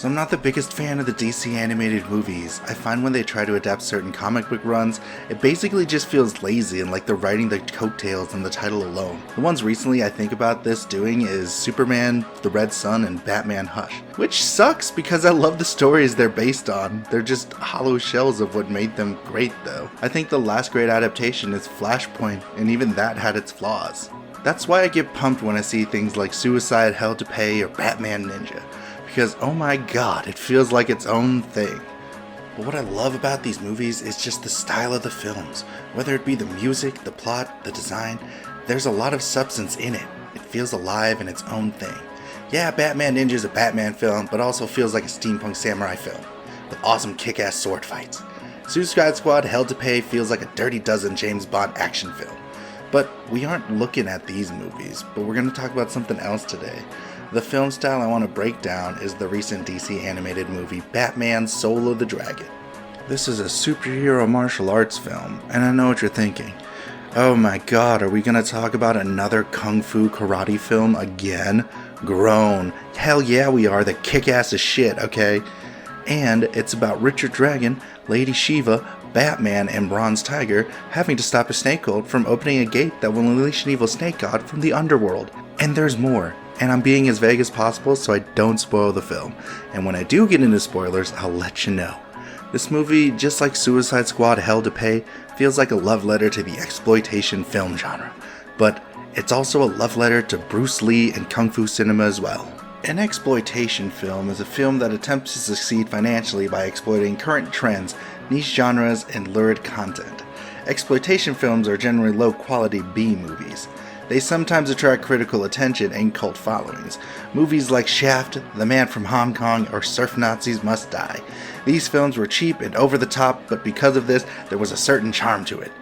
So I'm not the biggest fan of the DC animated movies. I find when they try to adapt certain comic book runs, it basically just feels lazy and like they're writing the coattails in the title alone. The ones recently I think about this doing is Superman, The Red Sun, and Batman Hush. Which sucks because I love the stories they're based on. They're just hollow shells of what made them great though. I think the last great adaptation is Flashpoint, and even that had its flaws. That's why I get pumped when I see things like Suicide, Hell to Pay, or Batman Ninja. Because oh my god, it feels like its own thing. But what I love about these movies is just the style of the films. Whether it be the music, the plot, the design, there's a lot of substance in it. It feels alive in its own thing. Yeah, Batman Ninja is a Batman film, but also feels like a steampunk samurai film, with awesome kick-ass sword fights. Suicide Squad Hell to Pay feels like a Dirty Dozen James Bond action film. But we aren't looking at these movies, but we're going to talk about something else today. The film style I want to break down is the recent DC animated movie Batman Soul of the Dragon. This is a superhero martial arts film, and I know what you're thinking. Oh my god, are we going to talk about another kung fu karate film again? Groan. Hell yeah we are, the kick-ass as shit, okay? And it's about Richard Dragon, Lady Shiva, Batman, and Bronze Tiger having to stop a snake cult from opening a gate that will unleash an evil snake god from the underworld. And there's more. And I'm being as vague as possible so I don't spoil the film. And when I do get into spoilers, I'll let you know. This movie, just like Suicide Squad Hell to Pay, feels like a love letter to the exploitation film genre. But it's also a love letter to Bruce Lee and Kung Fu cinema as well. An exploitation film is a film that attempts to succeed financially by exploiting current trends, niche genres, and lurid content. Exploitation films are generally low-quality B-movies. They sometimes attract critical attention and cult followings. Movies like Shaft, The Man from Hong Kong, or Surf Nazis Must Die. These films were cheap and over the top, but because of this, there was a certain charm to it.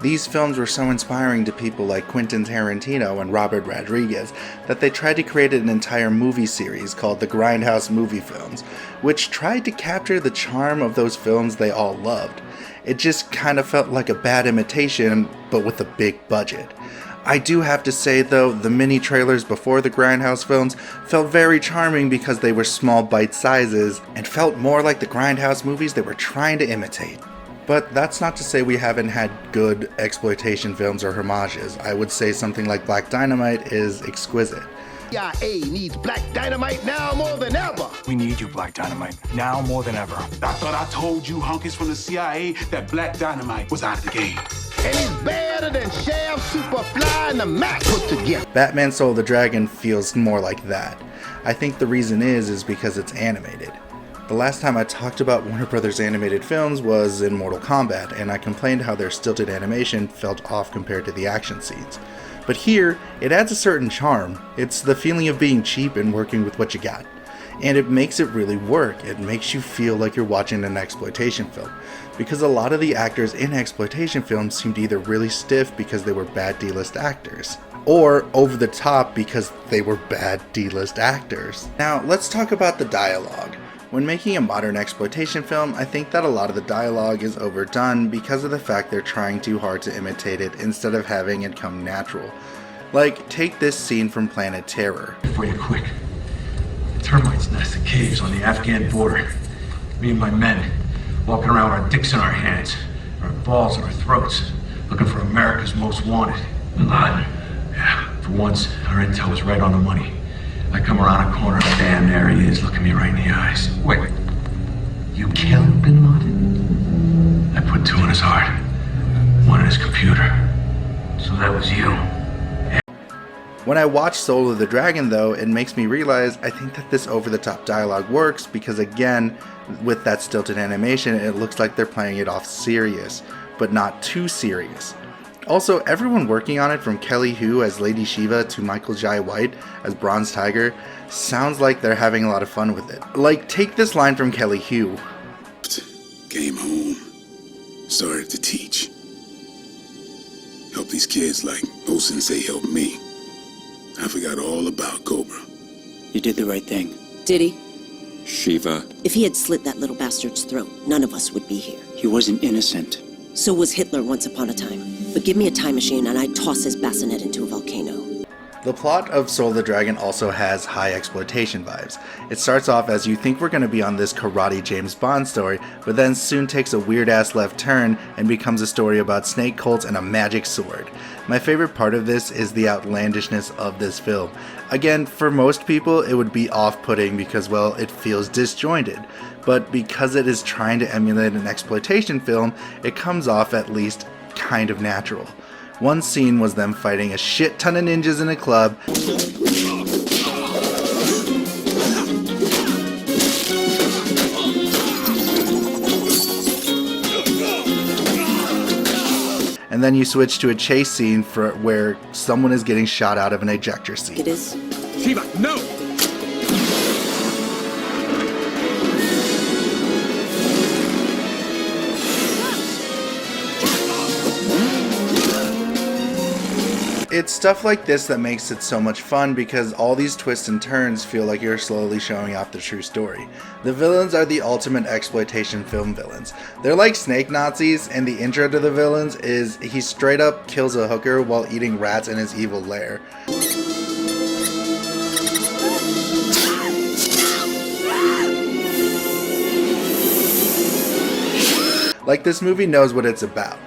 These films were so inspiring to people like Quentin Tarantino and Robert Rodriguez that they tried to create an entire movie series called the Grindhouse Movie Films, which tried to capture the charm of those films they all loved. It just kind of felt like a bad imitation, but with a big budget. I do have to say though, the mini trailers before the Grindhouse films felt very charming because they were small bite sizes and felt more like the Grindhouse movies they were trying to imitate. But that's not to say we haven't had good exploitation films or homages. I would say something like Black Dynamite is exquisite. CIA needs Black Dynamite now more than ever. We need you, Black Dynamite, now more than ever. I thought I told you hunkers from the CIA that Black Dynamite was out of the game. And he's better than Shaft, Superfly, and the Mac put together. Batman Soul of the Dragon feels more like that. I think the reason is because it's animated. The last time I talked about Warner Brothers animated films was in Mortal Kombat, and I complained how their stilted animation felt off compared to the action scenes. But here, it adds a certain charm. It's the feeling of being cheap and working with what you got. And it makes it really work. It makes you feel like you're watching an exploitation film. Because a lot of the actors in exploitation films seemed either really stiff because they were bad D-list actors, or over the top because they were bad D-list actors. Now, let's talk about the dialogue. When making a modern exploitation film, I think that a lot of the dialogue is overdone because of the fact they're trying too hard to imitate it instead of having it come natural. Like, take this scene from Planet Terror. Before you quick, termites nest in caves on the Afghan border. Me and my men, walking around with our dicks in our hands, our balls in our throats, looking for America's most wanted. Bin Laden. Yeah, for once, our intel was right on the money. I come around a corner, damn, there he is, looking me right in the eyes. Wait, you killed Bin Laden? I put two in his heart, one in his computer. So that was you. When I watch Soul of the Dragon though, it makes me realize I think that this over-the-top dialogue works because again, with that stilted animation, it looks like they're playing it off serious, but not too serious. Also, everyone working on it, from Kelly Hu as Lady Shiva to Michael Jai White as Bronze Tiger, sounds like they're having a lot of fun with it. Like, take this line from Kelly Hu. Came home, started to teach. Help these kids like O-Sensei helped me. I forgot all about Cobra. You did the right thing. Did he? Shiva. If he had slit that little bastard's throat, none of us would be here. He wasn't innocent. So was Hitler once upon a time. But give me a time machine and I'd toss his bassinet into a volcano. The plot of Soul of the Dragon also has high exploitation vibes. It starts off as you think we're going to be on this karate James Bond story, but then soon takes a weird ass left turn and becomes a story about snake cults and a magic sword. My favorite part of this is the outlandishness of this film. Again, for most people it would be off-putting because, well, it feels disjointed, but because it is trying to emulate an exploitation film, it comes off at least kind of natural. One scene was them fighting a shit ton of ninjas in a club, and then you switch to a chase scene where someone is getting shot out of an ejector seat. It is. Shiva, no! It's stuff like this that makes it so much fun because all these twists and turns feel like you're slowly showing off the true story. The villains are the ultimate exploitation film villains. They're like snake Nazis, and the intro to the villains is he straight up kills a hooker while eating rats in his evil lair. Like, this movie knows what it's about.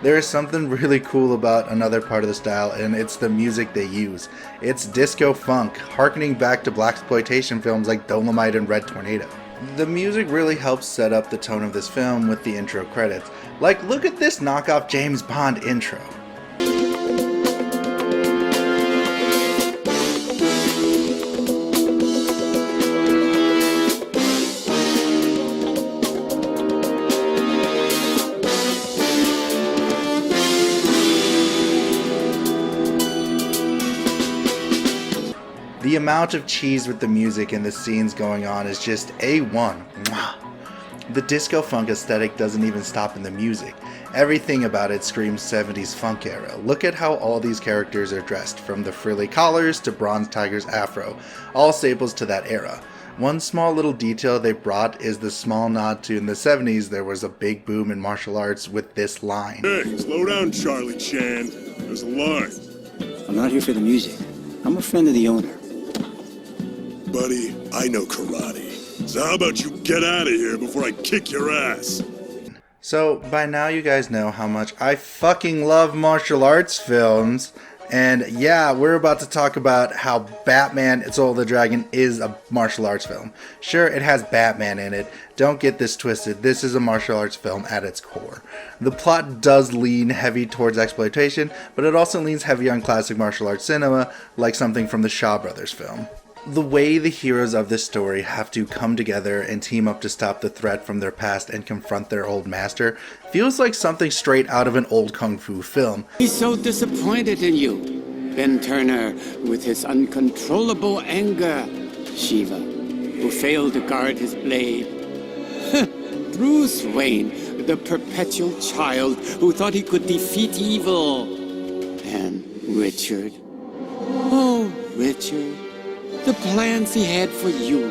There is something really cool about another part of the style, and it's the music they use. It's disco funk, harkening back to blaxploitation films like Dolomite and Red Tornado. The music really helps set up the tone of this film with the intro credits. Like, look at this knockoff James Bond intro. The amount of cheese with the music and the scenes going on is just A1. Mwah. The disco funk aesthetic doesn't even stop in the music. Everything about it screams 70s funk era. Look at how all these characters are dressed, from the frilly collars to Bronze Tiger's afro, all staples to that era. One small little detail they brought is the small nod to in the 70s there was a big boom in martial arts with this line. Hey, slow down, Charlie Chan. There's a line. I'm not here for the music. I'm a friend of the owner. Buddy, I know karate. So how about you get out of here before I kick your ass? So, by now you guys know how much I fucking love martial arts films. And yeah, we're about to talk about how Batman Soul of the Dragon is a martial arts film. Sure, it has Batman in it. Don't get this twisted. This is a martial arts film at its core. The plot does lean heavy towards exploitation, but it also leans heavy on classic martial arts cinema, like something from the Shaw Brothers film. The way the heroes of this story have to come together and team up to stop the threat from their past and confront their old master feels like something straight out of an old kung fu film. He's so disappointed in you. Ben Turner, with his uncontrollable anger. Shiva, who failed to guard his blade. Bruce Wayne, the perpetual child who thought he could defeat evil. And Richard. Oh, Richard. The plans he had for you.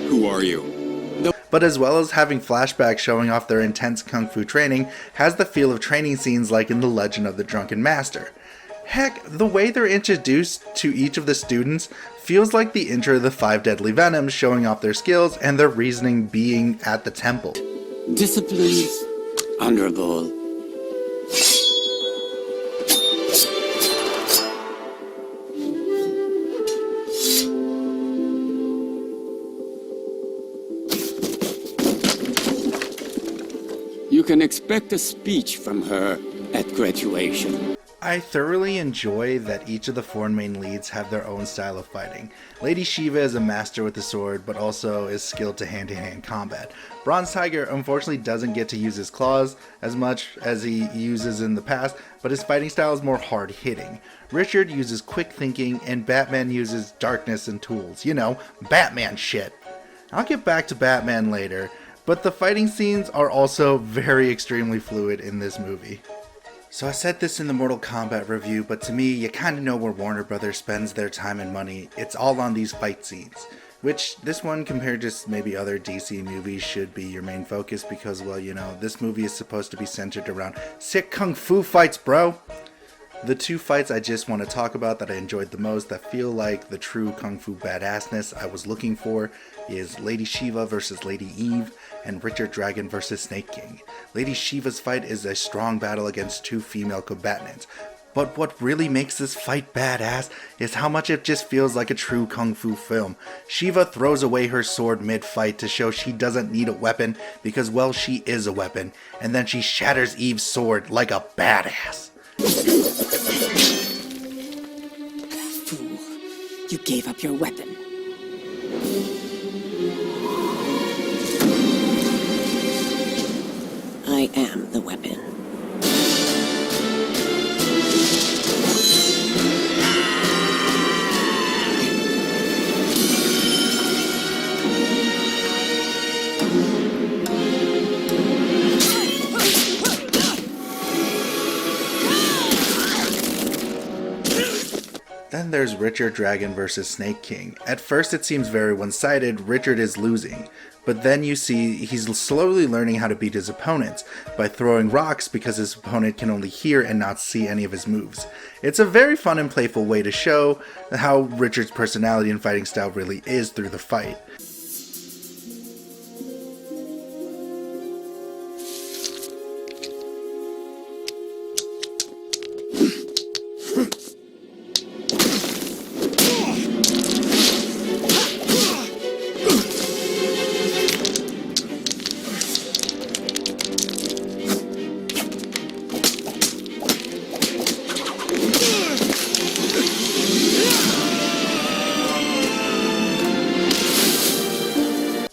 Who are you? But as well as having flashbacks showing off their intense kung fu training, has the feel of training scenes like in The Legend of the Drunken Master. Heck, the way they're introduced to each of the students feels like the intro of the Five Deadly Venoms, showing off their skills and their reasoning being at the temple. Disciplined, honorable. You can expect a speech from her at graduation. I thoroughly enjoy that each of the four main leads have their own style of fighting. Lady Shiva is a master with the sword, but also is skilled to hand-to-hand combat. Bronze Tiger unfortunately doesn't get to use his claws as much as he uses in the past, but his fighting style is more hard-hitting. Richard uses quick thinking, and Batman uses darkness and tools. You know, Batman shit. I'll get back to Batman later, but the fighting scenes are also very extremely fluid in this movie. So I said this in the Mortal Kombat review, but to me, you kinda know where Warner Brothers spends their time and money. It's all on these fight scenes. Which, this one compared to maybe other DC movies should be your main focus because, well, you know, this movie is supposed to be centered around sick kung fu fights, bro. The two fights I just want to talk about that I enjoyed the most, that feel like the true kung fu badassness I was looking for, is Lady Shiva versus Lady Eve and Richard Dragon versus Snake King. Lady Shiva's fight is a strong battle against two female combatants, but what really makes this fight badass is how much it just feels like a true kung fu film. Shiva throws away her sword mid-fight to show she doesn't need a weapon because, well, she is a weapon, and then she shatters Eve's sword like a badass. Fool. You gave up your weapon. I am the weapon. Then there's Richard Dragon versus Snake King. At first it seems very one-sided, Richard is losing, but then you see he's slowly learning how to beat his opponents by throwing rocks because his opponent can only hear and not see any of his moves. It's a very fun and playful way to show how Richard's personality and fighting style really is through the fight.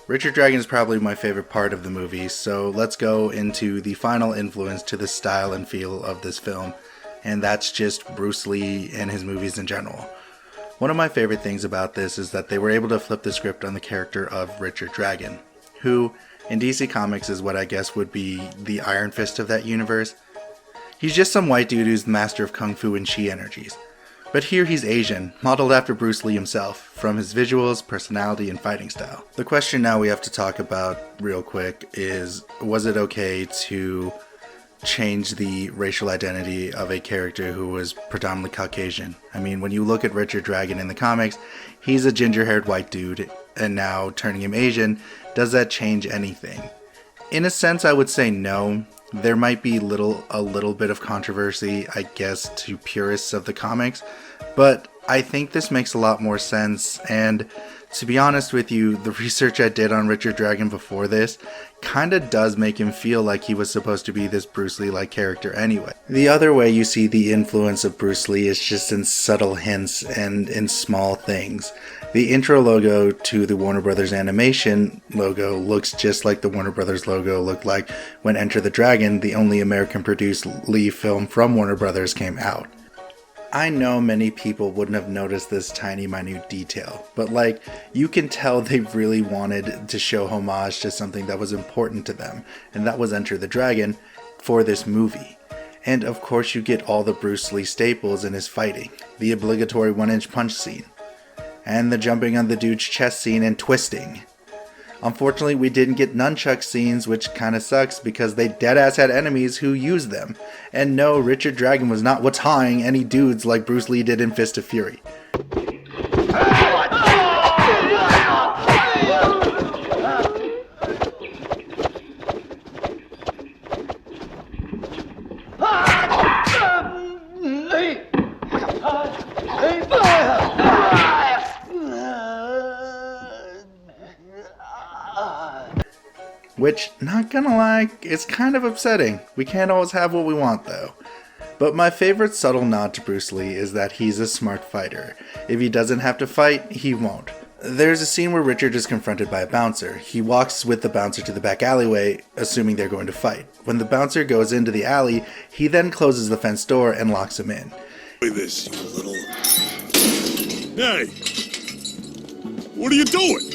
Richard Dragon is probably my favorite part of the movie, so let's go into the final influence to the style and feel of this film, and that's just Bruce Lee and his movies in general. One of my favorite things about this is that they were able to flip the script on the character of Richard Dragon, who in DC Comics is what I guess would be the Iron Fist of that universe. He's just some white dude who's the master of Kung Fu and Chi energies. But here he's Asian, modeled after Bruce Lee himself, from his visuals, personality, and fighting style. The question now we have to talk about real quick is, was it okay to change the racial identity of a character who was predominantly Caucasian? I mean, when you look at Richard Dragon in the comics, he's a ginger-haired white dude, and now turning him Asian, does that change anything? In a sense, I would say no. There might be a little bit of controversy, I guess, to purists of the comics, but I think this makes a lot more sense, and to be honest with you, the research I did on Richard Dragon before this kinda does make him feel like he was supposed to be this Bruce Lee-like character anyway. The other way you see the influence of Bruce Lee is just in subtle hints and in small things. The intro logo to the Warner Brothers animation logo looks just like the Warner Brothers logo looked like when Enter the Dragon, the only American-produced Lee film from Warner Brothers, came out. I know many people wouldn't have noticed this tiny minute detail, but you can tell they really wanted to show homage to something that was important to them, and that was Enter the Dragon for this movie. And of course you get all the Bruce Lee staples in his fighting, the obligatory 1-inch punch scene, and the jumping on the dude's chest scene and twisting. Unfortunately, we didn't get nunchuck scenes, which kinda sucks because they deadass had enemies who used them. And no, Richard Dragon was not what's-hawing any dudes like Bruce Lee did in Fist of Fury. Which, not gonna lie, is kind of upsetting. We can't always have what we want though. But my favorite subtle nod to Bruce Lee is that he's a smart fighter. If he doesn't have to fight, he won't. There's a scene where Richard is confronted by a bouncer. He walks with the bouncer to the back alleyway, assuming they're going to fight. When the bouncer goes into the alley, he then closes the fence door and locks him in. Look at this, you little... Hey! What are you doing?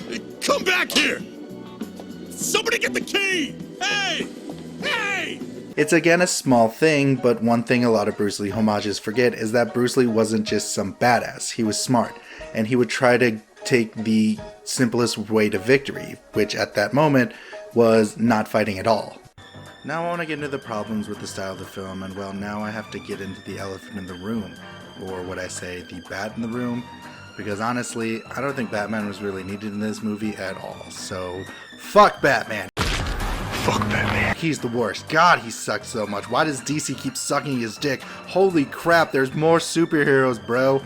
Hey, come back here! Somebody get the key! Hey! Hey! It's again a small thing, but one thing a lot of Bruce Lee homages forget is that Bruce Lee wasn't just some badass. He was smart, and he would try to take the simplest way to victory, which at that moment was not fighting at all. Now I want to get into the problems with the style of the film, and well, now I have to get into the elephant in the room, or what I say, the bat in the room, because honestly, I don't think Batman was really needed in this movie at all, so fuck Batman. Fuck Batman. He's the worst. God, he sucks so much. Why does DC keep sucking his dick? Holy crap, there's more superheroes, bro.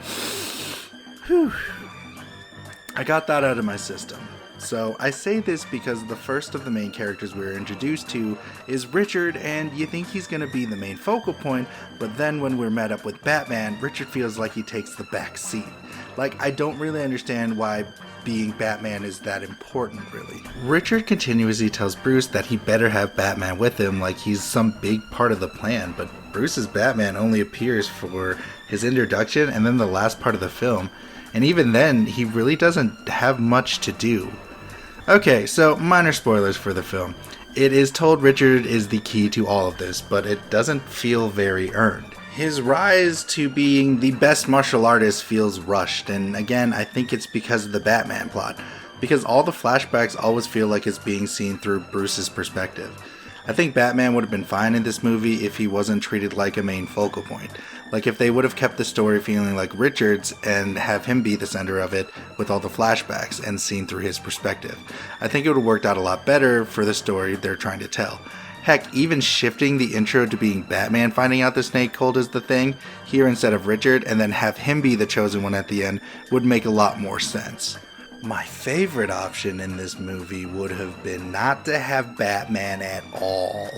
Whew. I got that out of my system. So I say this because the first of the main characters we're introduced to is Richard, and you think he's going to be the main focal point, but then when we're met up with Batman, Richard feels like he takes the back seat. Like, I don't really understand why being Batman is that important, really. Richard continuously tells Bruce that he better have Batman with him like he's some big part of the plan, but Bruce's Batman only appears for his introduction and then the last part of the film, and even then, he really doesn't have much to do. Okay, so minor spoilers for the film. It is told Richard is the key to all of this, but it doesn't feel very earned. His rise to being the best martial artist feels rushed, and again, I think it's because of the Batman plot, because all the flashbacks always feel like it's being seen through Bruce's perspective. I think Batman would have been fine in this movie if he wasn't treated like a main focal point. Like if they would have kept the story feeling like Richard's and have him be the center of it with all the flashbacks and seen through his perspective. I think it would have worked out a lot better for the story they're trying to tell. Heck, even shifting the intro to being Batman finding out the snake cold is the thing here instead of Richard, and then have him be the chosen one at the end would make a lot more sense. My favorite option in this movie would have been not to have Batman at all.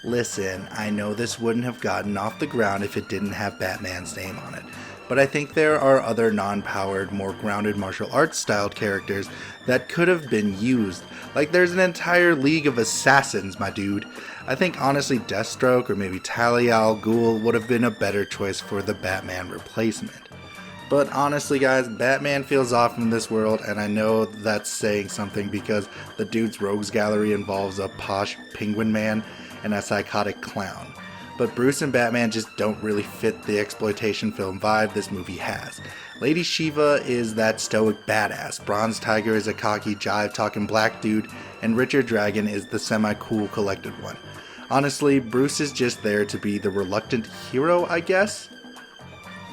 Listen, I know this wouldn't have gotten off the ground if it didn't have Batman's name on it, but I think there are other non-powered, more grounded martial arts styled characters that could have been used. Like there's an entire league of assassins, my dude. I think honestly Deathstroke or maybe Talia al Ghul would have been a better choice for the Batman replacement. But honestly guys, Batman feels off in this world, and I know that's saying something because the dude's rogues gallery involves a posh penguin man and a psychotic clown. But Bruce and Batman just don't really fit the exploitation film vibe this movie has. Lady Shiva is that stoic badass, Bronze Tiger is a cocky jive-talking black dude, and Richard Dragon is the semi-cool collected one. Honestly, Bruce is just there to be the reluctant hero, I guess?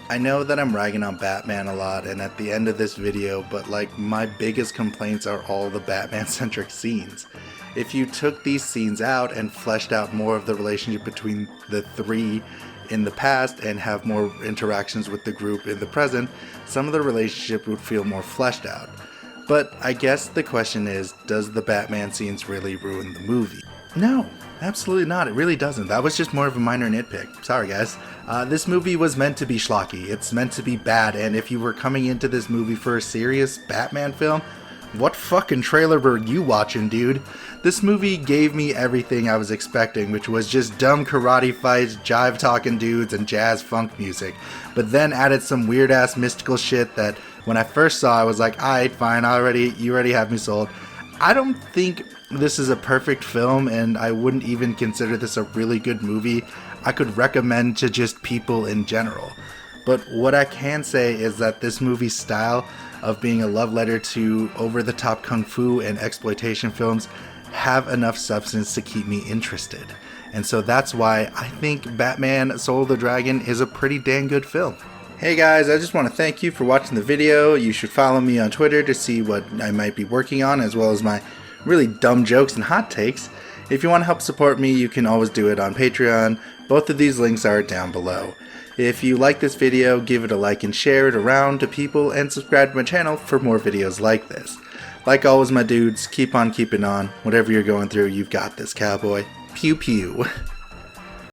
I know that I'm ragging on Batman a lot and at the end of this video, but like my biggest complaints are all the Batman-centric scenes. If you took these scenes out and fleshed out more of the relationship between the three in the past and have more interactions with the group in the present, some of the relationship would feel more fleshed out. But I guess the question is, does the Batman scenes really ruin the movie? No, absolutely not. It really doesn't. That was just more of a minor nitpick. Sorry guys. This movie was meant to be schlocky. It's meant to be bad, and if you were coming into this movie for a serious Batman film, what fucking trailer were you watching, dude? This movie gave me everything I was expecting, which was just dumb karate fights, jive-talking dudes, and jazz funk music, but then added some weird-ass mystical shit that when I first saw I was like, alright, fine, you already have me sold. I don't think this is a perfect film, and I wouldn't even consider this a really good movie I could recommend to just people in general. But what I can say is that this movie's style of being a love letter to over-the-top kung fu and exploitation films have enough substance to keep me interested. And so that's why I think Batman Soul of the Dragon is a pretty dang good film. Hey guys, I just want to thank you for watching the video. You should follow me on Twitter to see what I might be working on, as well as my really dumb jokes and hot takes. If you want to help support me, you can always do it on Patreon. Both of these links are down below. If you like this video, give it a like and share it around to people, and subscribe to my channel for more videos like this. Like always, my dudes, keep on keeping on. Whatever you're going through, you've got this, cowboy. Pew pew.